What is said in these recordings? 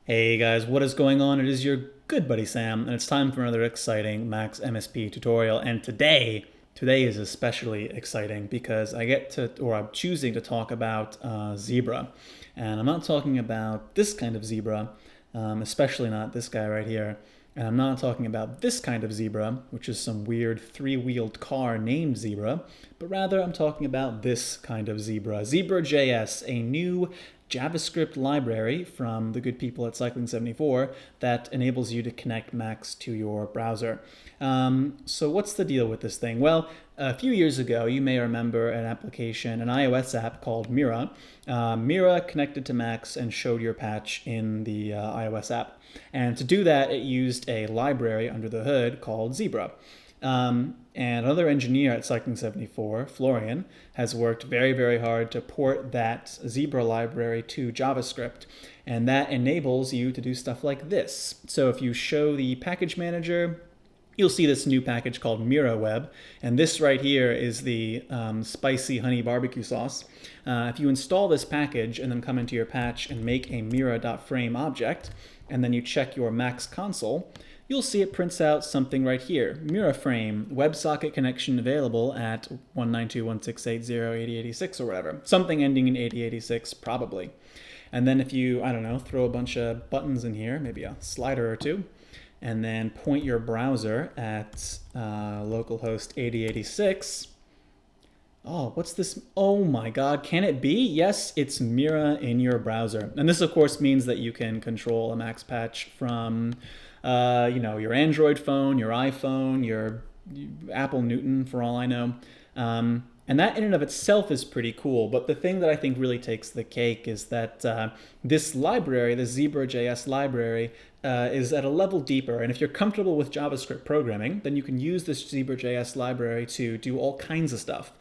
Hey guys, what is going on? It is your good buddy Sam, and it's time for another exciting Max MSP tutorial. And today is especially exciting because I'm choosing to talk about Xebra. And I'm not talking about this kind of zebra, especially not this guy right here. And I'm not talking about this kind of zebra, which is some weird three-wheeled car named Zebra, but rather I'm talking about this kind of zebra. Zebra.js, a new JavaScript library from the good people at Cycling74 that enables you to connect Macs to your browser. So what's the deal with this thing? Well, a few years ago, you may remember an iOS app called Mira. Mira connected to Macs and showed your patch in the iOS app. And to do that, it used a library under the hood called Xebra. And another engineer at Cycling74, Florian, has worked very, very hard to port that Xebra library to JavaScript. And that enables you to do stuff like this. So if you show the package manager, you'll see this new package called Mira Web. And this right here is the spicy honey barbecue sauce. If you install this package and then come into your patch and make a Mira.frame object, and then you check your Macs console, you'll see it prints out something right here. Mira frame, WebSocket connection available at 192.168.0.8086 or whatever. Something ending in 8086 probably. And then if you, I don't know, throw a bunch of buttons in here, maybe a slider or two, and then point your browser at localhost 8086. Oh, what's this? Oh my God, can it be? Yes, it's Mira in your browser. And this, of course, means that you can control a Max patch from, your Android phone, your iPhone, your Apple Newton, for all I know. And that in and of itself is pretty cool. But the thing that I think really takes the cake is that this library, the Zebra.js library, is at a level deeper. And if you're comfortable with JavaScript programming, then you can use this Zebra.js library to do all kinds of stuff.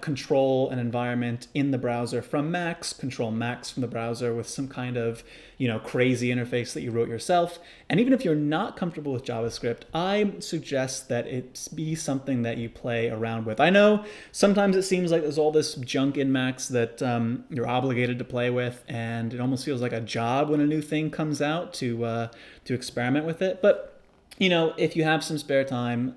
Control an environment in the browser from Macs, control Macs from the browser with some kind of crazy interface that you wrote yourself. And even if you're not comfortable with JavaScript, I suggest that it be something that you play around with. I know sometimes it seems like there's all this junk in Macs that you're obligated to play with, and it almost feels like a job when a new thing comes out to experiment with it. But if you have some spare time,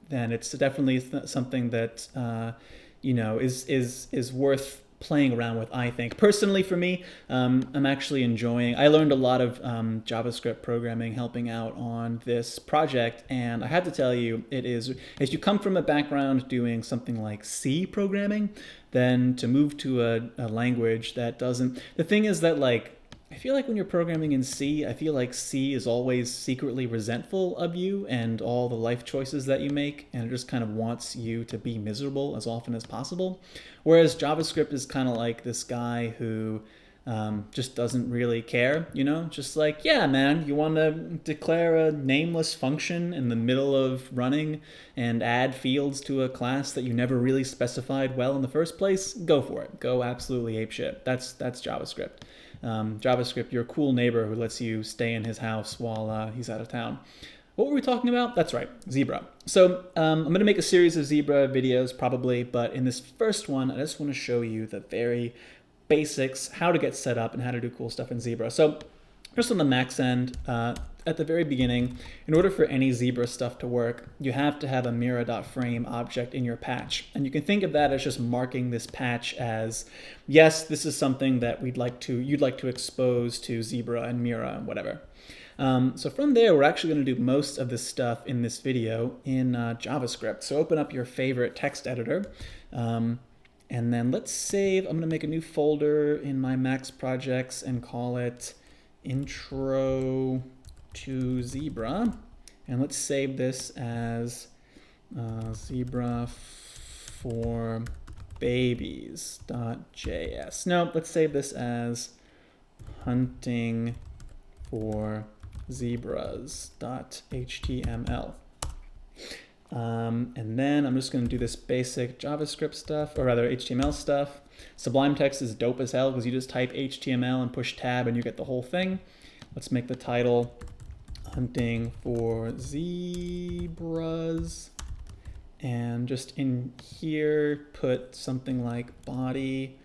then it's definitely something that is worth playing around with, I think. Personally, for me, I'm actually enjoying. I learned a lot of JavaScript programming helping out on this project, and I have to tell you, it is. If you come from a background doing something like C programming, then to move to a language that doesn't. The thing is that I feel like when you're programming in C, I feel like C is always secretly resentful of you and all the life choices that you make, and it just kind of wants you to be miserable as often as possible. Whereas JavaScript is kind of like this guy who just doesn't really care, just like, yeah, man, you want to declare a nameless function in the middle of running and add fields to a class that you never really specified well in the first place? Go for it. Go absolutely apeshit. That's JavaScript. JavaScript, your cool neighbor who lets you stay in his house while he's out of town. What were we talking about? That's right, Xebra. So I'm going to make a series of Xebra videos probably, but in this first one, I just want to show you the very basics, how to get set up and how to do cool stuff in Xebra. So first on the Macs end, at the very beginning, in order for any Xebra stuff to work, you have to have a Mira.frame object in your patch. And you can think of that as just marking this patch as, yes, this is something that you'd like to expose to Xebra and Mira and whatever. So from there, we're actually going to do most of this stuff in this video in JavaScript. So open up your favorite text editor. And then let's save. I'm going to make a new folder in my Macs projects and call it Intro to Xebra. And let's save this as Xebra for babies.js. No, let's save this as hunting for zebras.html. And then I'm just going to do this basic JavaScript stuff, or rather HTML stuff. Sublime Text is dope as hell because you just type HTML and push tab and you get the whole thing. Let's make the title hunting for zebras. And just in here, put something like body,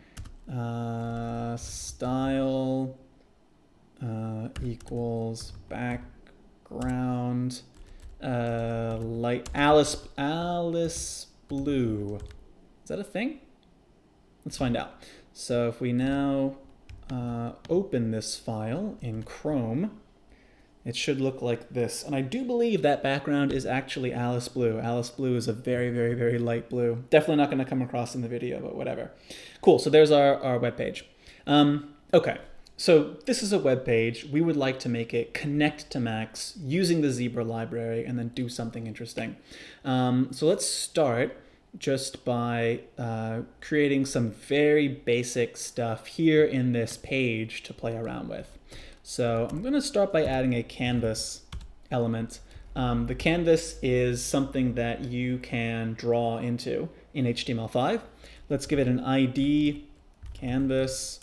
style, equals background light Alice blue. Is that a thing? Let's find out. So if we now open this file in Chrome, it should look like this. And I do believe that background is actually Alice blue. Alice blue is a very, very, very light blue. Definitely not going to come across in the video, but whatever. Cool, so there's our web page. Okay, so this is a web page. We would like to make it connect to Macs using the Xebra library and then do something interesting. So let's start just by creating some very basic stuff here in this page to play around with. So I'm going to start by adding a canvas element. The canvas is something that you can draw into in HTML5. Let's give it an ID, canvas,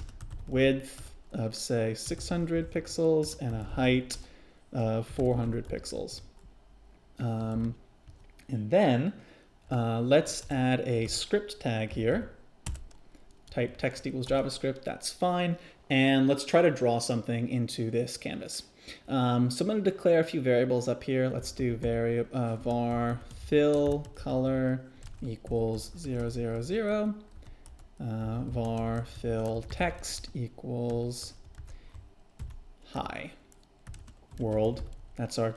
width of say 600 pixels and a height of 400 pixels. And then let's add a script tag here. Type text equals JavaScript, that's fine. And let's try to draw something into this canvas. So I'm going to declare a few variables up here. Let's do var fill color equals 000, var fill text equals hi world. That's our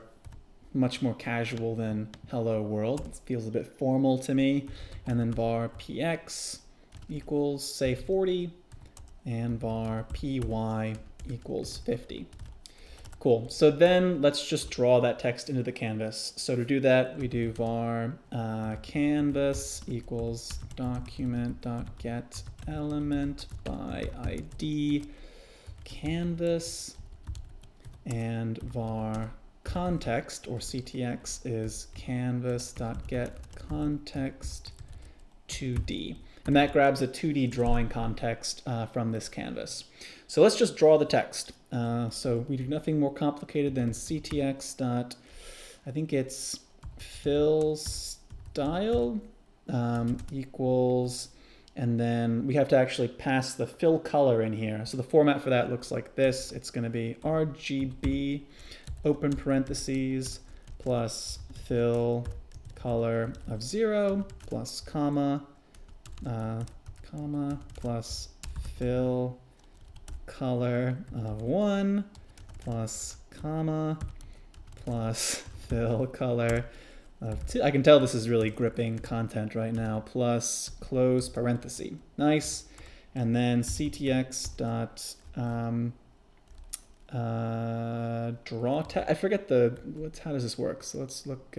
much more casual than hello world. It feels a bit formal to me. And then var px equals say 40. And var py equals 50. Cool, so then let's just draw that text into the canvas. So to do that, we do var canvas equals document.get element by ID canvas, and var context, or CTX, is canvas.get context 2D. And that grabs a 2D drawing context from this canvas. So let's just draw the text. So we do nothing more complicated than ctx dot, I think it's fill style equals, and then we have to actually pass the fill color in here. So the format for that looks like this. It's going to be RGB open parentheses plus fill color of 0 plus comma plus fill color of 1 plus comma plus fill color of 2. I can tell this is really gripping content right now, plus close parenthesis. Nice. And then ctx dot draw text. I forget how does this work? So let's look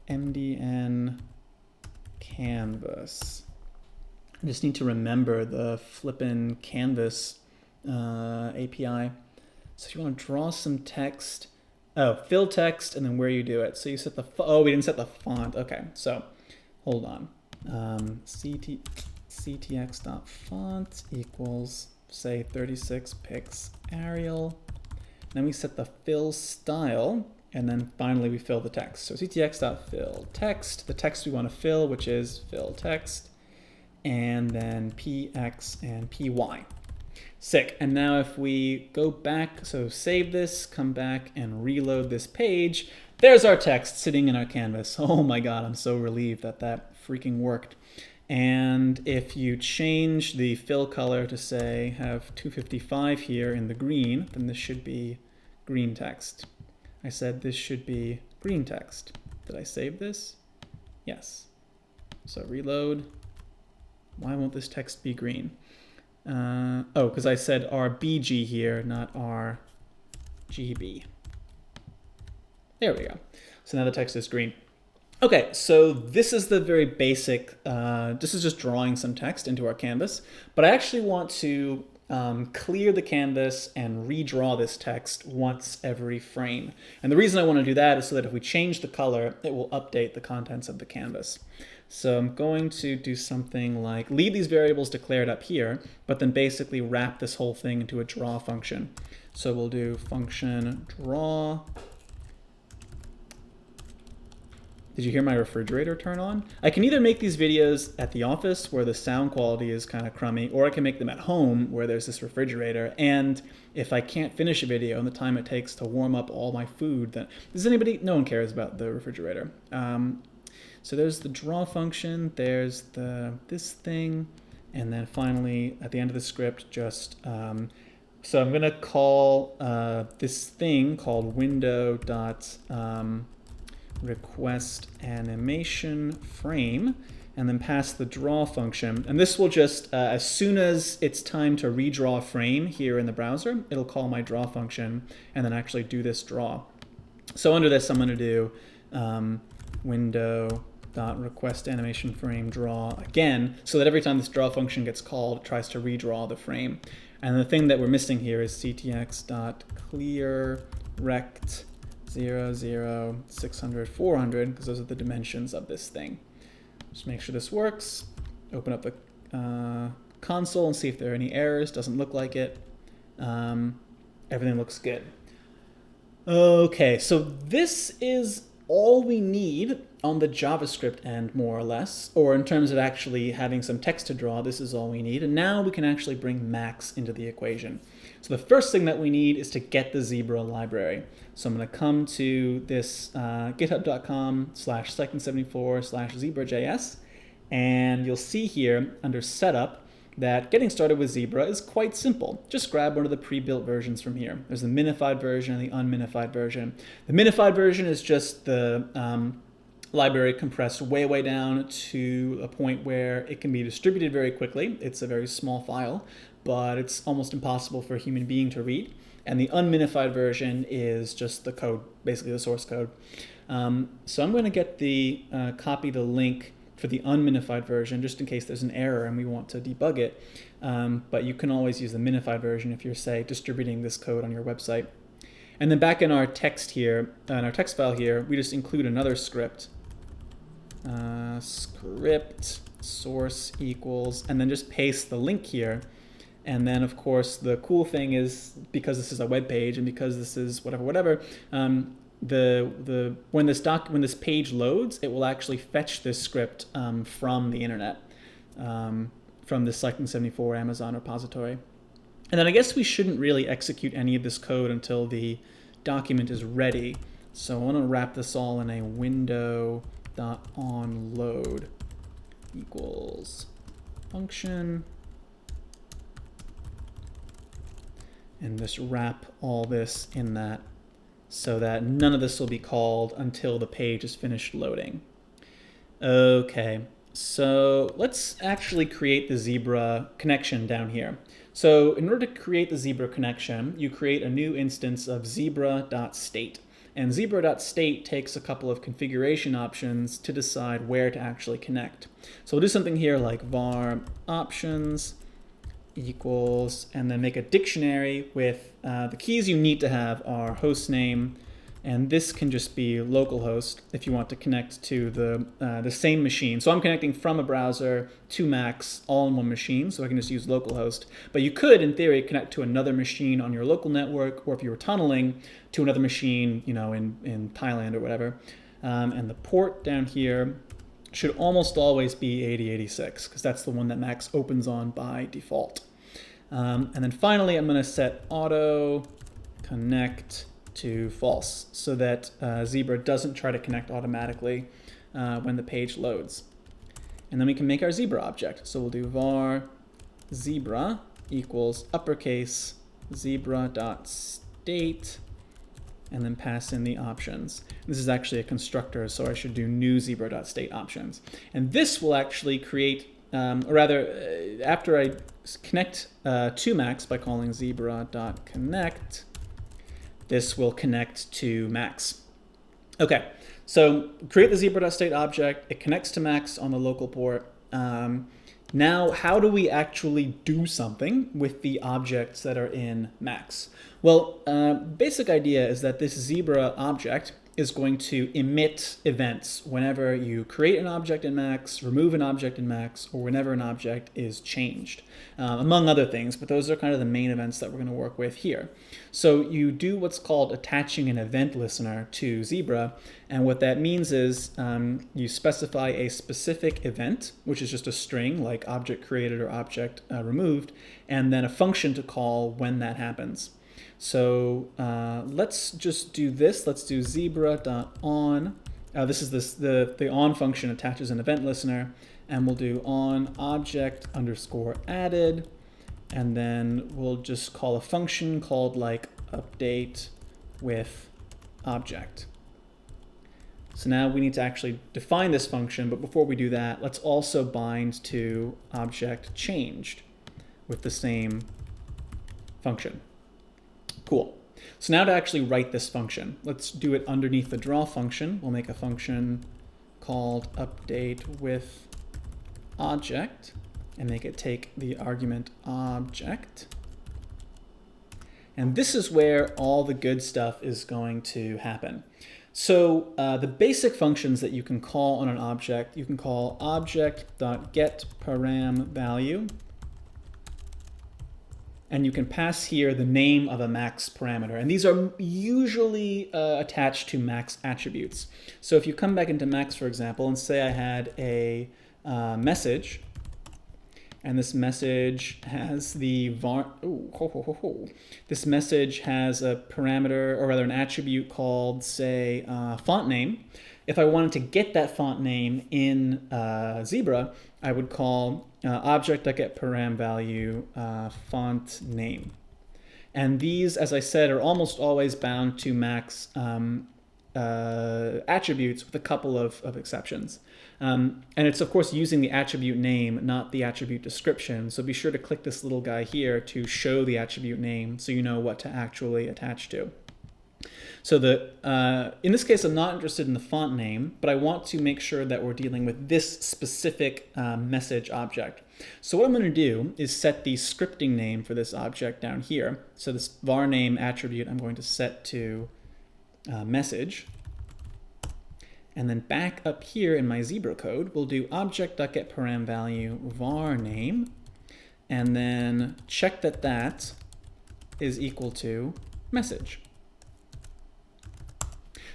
mdn canvas. I just need to remember the flippin' canvas API. So if you want to draw some text, fill text, and then where you do it. So you set the, we didn't set the font. Okay, so hold on. ctx.font equals, say, 36 pix Arial. Then we set the fill style, and then finally we fill the text. So ctx.fill text, the text we want to fill, which is fill text, and then px and py. Sick. And now if we go back, so save this, come back and reload this page, there's our text sitting in our canvas. Oh my God, I'm so relieved that that freaking worked. And if you change the fill color to say have 255 here in the green, then this should be green text. I said this should be green text. Did I save this? Yes. So reload. Why won't this text be green? Because I said RBG here, not RGB. There we go. So now the text is green. Okay, so this is the very basic, this is just drawing some text into our canvas, but I actually want to clear the canvas and redraw this text once every frame. And the reason I want to do that is so that if we change the color, it will update the contents of the canvas. So I'm going to do something like leave these variables declared up here, but then basically wrap this whole thing into a draw function. So we'll do function draw. Did you hear my refrigerator turn on? I can either make these videos at the office where the sound quality is kind of crummy, or I can make them at home where there's this refrigerator. And if I can't finish a video in the time it takes to warm up all my food, then does anybody? No one cares about the refrigerator. So there's the draw function, there's this thing, and then finally at the end of the script, just so I'm gonna call this thing called window.request animation frame, and then pass the draw function. And this will just, as soon as it's time to redraw a frame here in the browser, it'll call my draw function and then actually do this draw. So under this, I'm gonna do window.request animation frame draw again, so that every time this draw function gets called, it tries to redraw the frame. And the thing that we're missing here is ctx.clear rect 0, 0, 600, 400, because those are the dimensions of this thing. Just make sure this works. Open up the console and see if there are any errors. Doesn't look like it. Everything looks good. Okay, so this is all we need on the JavaScript end, more or less, or in terms of actually having some text to draw, this is all we need. And now we can actually bring Max into the equation. So the first thing that we need is to get the Xebra library. So I'm going to come to this github.com/cycling74/Xebra.js, and you'll see here under setup that getting started with Xebra is quite simple. Just grab one of the pre-built versions from here. There's the minified version and the unminified version. The minified version is just the library compressed way down to a point where it can be distributed very quickly. It's a very small file, but it's almost impossible for a human being to read. And the unminified version is just the code, basically the source code. So I'm going to copy the link for the unminified version, just in case there's an error and we want to debug it. But you can always use the minified version if you're, say, distributing this code on your website. And then back in our text here, in our text file here, we just include another script. Script source equals, and then just paste the link here. And then, of course, the cool thing is, because this is a web page and because this is whatever, when this page loads, it will actually fetch this script from the internet, from the Cycling74 Amazon repository. And then I guess we shouldn't really execute any of this code until the document is ready. So I want to wrap this all in a window.onload equals function, and just wrap all this in that, so that none of this will be called until the page is finished loading. Okay, so let's actually create the Xebra connection down here. So in order to create the Xebra connection, you create a new instance of Xebra.state. And Xebra.state takes a couple of configuration options to decide where to actually connect. So we'll do something here like var options equals, and then make a dictionary with the keys you need to have are hostname, and this can just be localhost if you want to connect to the same machine. So I'm connecting from a browser to Macs all in one machine, so I can just use localhost. But you could, in theory, connect to another machine on your local network, or if you were tunneling, to another machine, you know, in Thailand or whatever. And the port down here should almost always be 8086, because that's the one that Macs opens on by default. And then finally, I'm going to set auto connect to false, so that Xebra doesn't try to connect automatically when the page loads. And then we can make our Xebra object. So we'll do var Xebra equals uppercase Xebra.state, and then pass in the options. This is actually a constructor, so I should do new Xebra.state options. And this will actually create, or rather, after I connect to Macs by calling Xebra.connect, this will connect to Macs. Okay, so create the Xebra.state object. It connects to Macs on the local port. Now, how do we actually do something with the objects that are in Macs? Well, basic idea is that this Xebra object is going to emit events whenever you create an object in Max, remove an object in Max, or whenever an object is changed, among other things, but those are kind of the main events that we're going to work with here. So you do what's called attaching an event listener to Xebra, and what that means is you specify a specific event, which is just a string like object created or object removed, and then a function to call when that happens. So let's just do this. Let's do zebra.on. The on function attaches an event listener, and we'll do on object underscore added, and then we'll just call a function called like update with object. So now we need to actually define this function, but before we do that, let's also bind to object changed with the same function. Cool. So now to actually write this function, let's do it underneath the draw function. We'll make a function called update with object and make it take the argument object. And this is where all the good stuff is going to happen. So the basic functions that you can call on an object, you can call object.getParamValue, and you can pass here the name of a Max parameter. And these are usually attached to Max attributes. So if you come back into Max, for example, and say I had a message, and this message has the this message has a parameter, or rather an attribute called, say, font name. If I wanted to get that font name in Xebra, I would call object.getParamValue font name. And these, as I said, are almost always bound to Max attributes with a couple of exceptions. And it's, of course, using the attribute name, not the attribute description. So be sure to click this little guy here to show the attribute name so you know what to actually attach to. So in this case, I'm not interested in the font name, but I want to make sure that we're dealing with this specific message object. So what I'm going to do is set the scripting name for this object down here. So this var name attribute I'm going to set to message. And then back up here in my Xebra code, we'll do object.getParamValue var name, and then check that that is equal to message.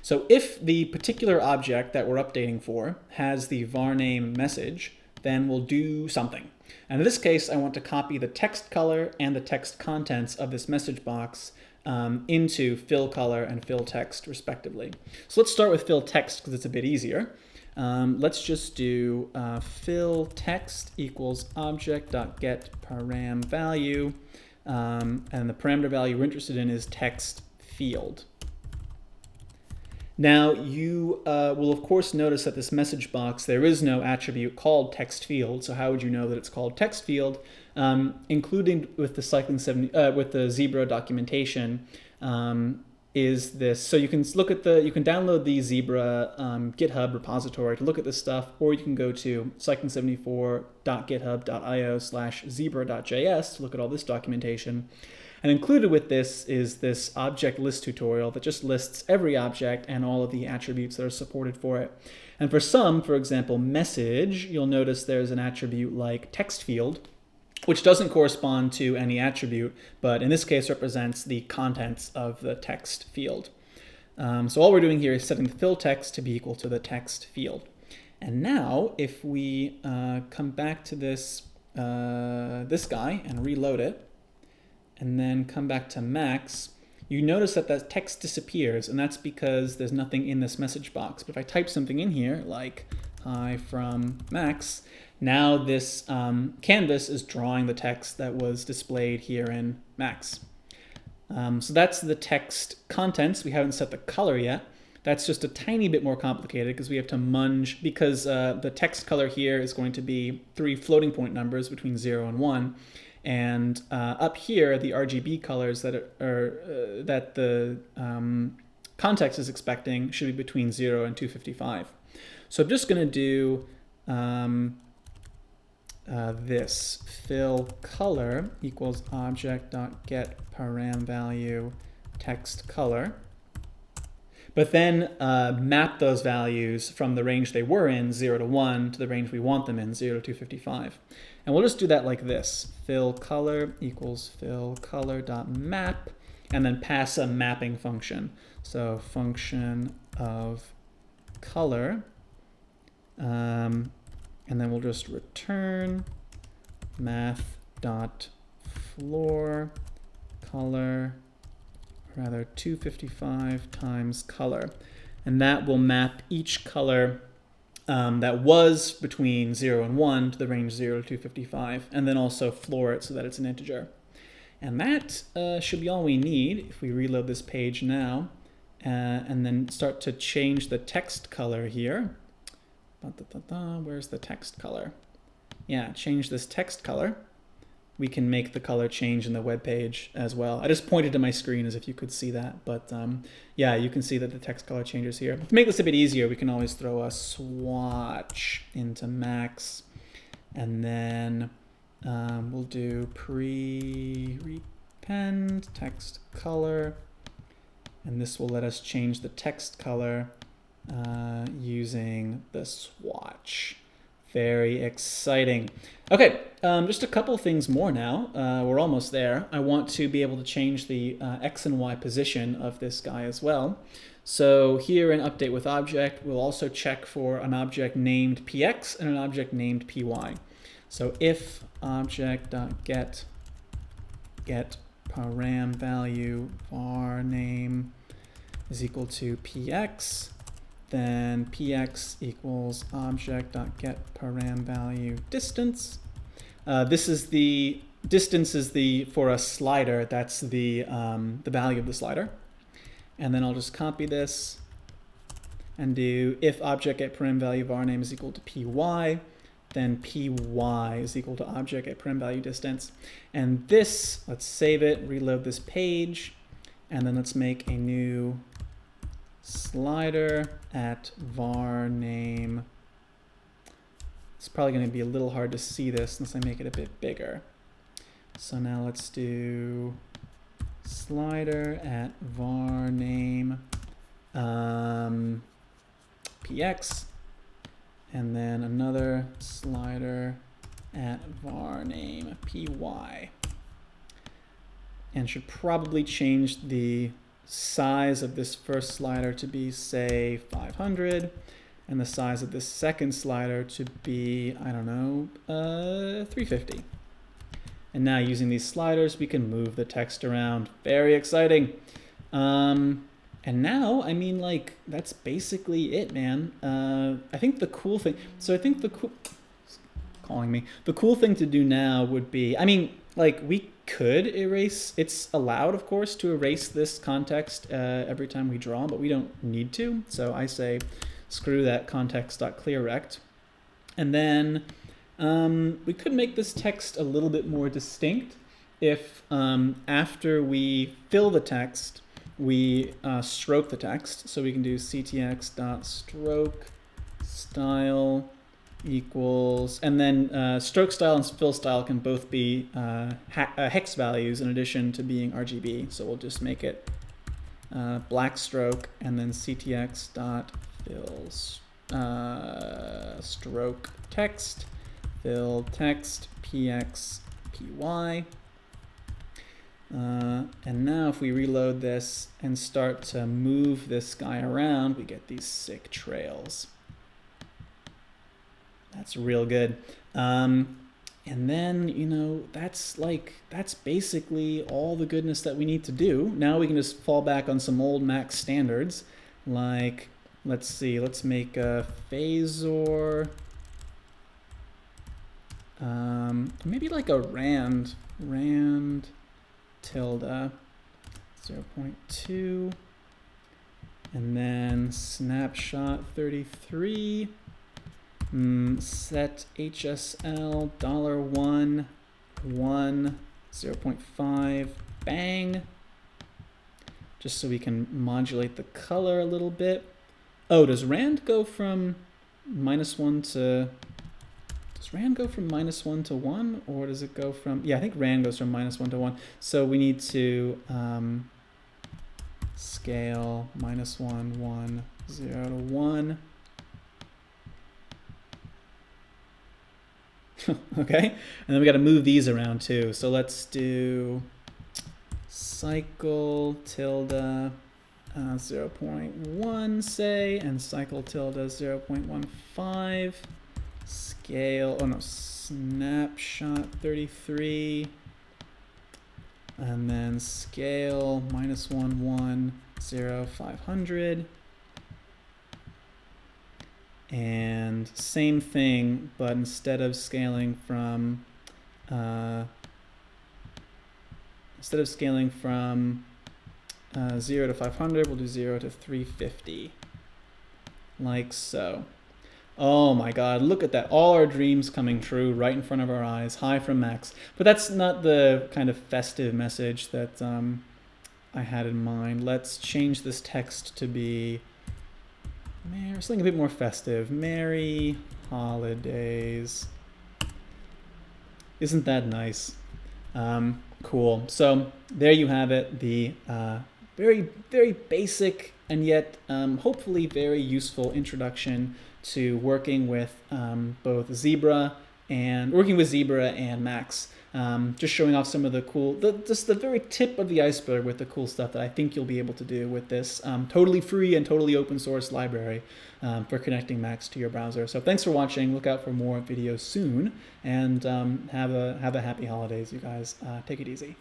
So if the particular object that we're updating for has the var name message, then we'll do something. And in this case, I want to copy the text color and the text contents of this message box into fill color and fill text respectively. So let's start with fill text because it's a bit easier. Let's just do fill text equals object.getParamValue, and the parameter value we're interested in is text field. Now you will of course notice that this message box, there is no attribute called text field. So how would you know that it's called text field? Including with the with the Xebra documentation is this. So you can look at you can download the Xebra GitHub repository to look at this stuff, or you can go to cycling74.github.io/zebra.js to look at all this documentation. And included with this is this object list tutorial that just lists every object and all of the attributes that are supported for it. And for some, for example, message, you'll notice there's an attribute like text field, which doesn't correspond to any attribute, but in this case represents the contents of the text field. So all we're doing here is setting the fill text to be equal to the text field. And now if we come back to this guy and reload it, and then come back to Max, you notice that that text disappears, and that's because there's nothing in this message box. But if I type something in here, like hi from Max, now this canvas is drawing the text that was displayed here in Max. So that's the text contents. We haven't set the color yet. That's just a tiny bit more complicated because we have to munge, because the text color here is going to be 3 floating point numbers between 0 and 1. And up here, the RGB colors that that the context is expecting should be between 0 and 255. So I'm just going to do this fill color equals object.getParamValue text color. but then map those values from the range they were in, 0 to 1, to the range we want them in, 0 to 255. And we'll just do that like this. Fill color equals fill color dot map, and then pass a mapping function. So function of color, and then we'll just return math dot floor color, rather 255 times color, and that will map each color that was between 0 and 1 to the range 0 to 255, and then also floor it so that it's an integer. And that should be all we need if we reload this page now, and then start to change the text color here. Where's the text color? Yeah, change this text color. We can make the color change in the web page as well. I just pointed to my screen as if you could see that, but yeah, you can see that the text color changes here. To make this a bit easier, we can always throw a swatch into max, and then we'll do pre-repend text color, and this will let us change the text color using the swatch. Very exciting. Okay, just a couple things more now. We're almost there. I want to be able to change the X and Y position of this guy as well. So here in update with object, we'll also check for an object named px and an object named py. So if object.get param value var name is equal to px, then px equals object.getParam value distance. This is the distance is the for a slider. That's the value of the slider. And then I'll just copy this and do if object.getParam value var name is equal to py, then py is equal to object.getParam value distance. And this, let's save it, reload this page, and then let's make a new slider at var name. It's probably going to be a little hard to see this unless I make it a bit bigger. So now let's do slider at var name px, and then another slider at var name py, and should probably change the size of this first slider to be, say, 500, and the size of this second slider to be, I don't know, 350. And now using these sliders, we can move the text around. Very exciting. And now, I mean, like, that's basically it, man. I think the cool thing, the cool thing to do now would be, I mean, like, we could erase, it's allowed, of course, to erase this context every time we draw, but we don't need to. So I say, screw that context.clearrect. And then we could make this text a little bit more distinct if after we fill the text, we stroke the text. So we can do ctx.stroke style equals, and then stroke style and fill style can both be hex values in addition to being RGB. So we'll just make it black stroke, and then ctx.fill stroke text, fill text px py. And now if we reload this and start to move this guy around, we get these sick trails. That's real good. And then, you know, that's basically all the goodness that we need to do. Now we can just fall back on some old Max standards, like, let's see, let's make a phasor, maybe like a rand tilde 0.2, and then snapshot 33. Set HSL $1 0.5 bang, just so we can modulate the color a little bit. Oh, does rand go from -1 to, does rand go from -1 to 1, or does it go from, yeah, I think rand goes from -1 to 1. So we need to scale -1, 1, 0 to 1. Okay, and then we got to move these around too. So let's do cycle tilde 0.1 say, and cycle tilde 0.15. Scale, oh no, snapshot 33. And then scale -1, 1, 0, 500. And same thing, but instead of scaling from 0 to 500, we'll do 0 to 350, like so. Oh my God, look at that. All our dreams coming true right in front of our eyes. Hi from Max. But that's not the kind of festive message that I had in mind. Let's change this text to be something a bit more festive. Merry Holidays. Isn't that nice? Cool. So there you have it. The very, very basic and yet hopefully very useful introduction to working with both Xebra and Max. Just showing off some of the cool, just the very tip of the iceberg with the cool stuff that I think you'll be able to do with this totally free and totally open source library for connecting Max to your browser. So thanks for watching. Look out for more videos soon, and have a happy holidays, you guys. Take it easy.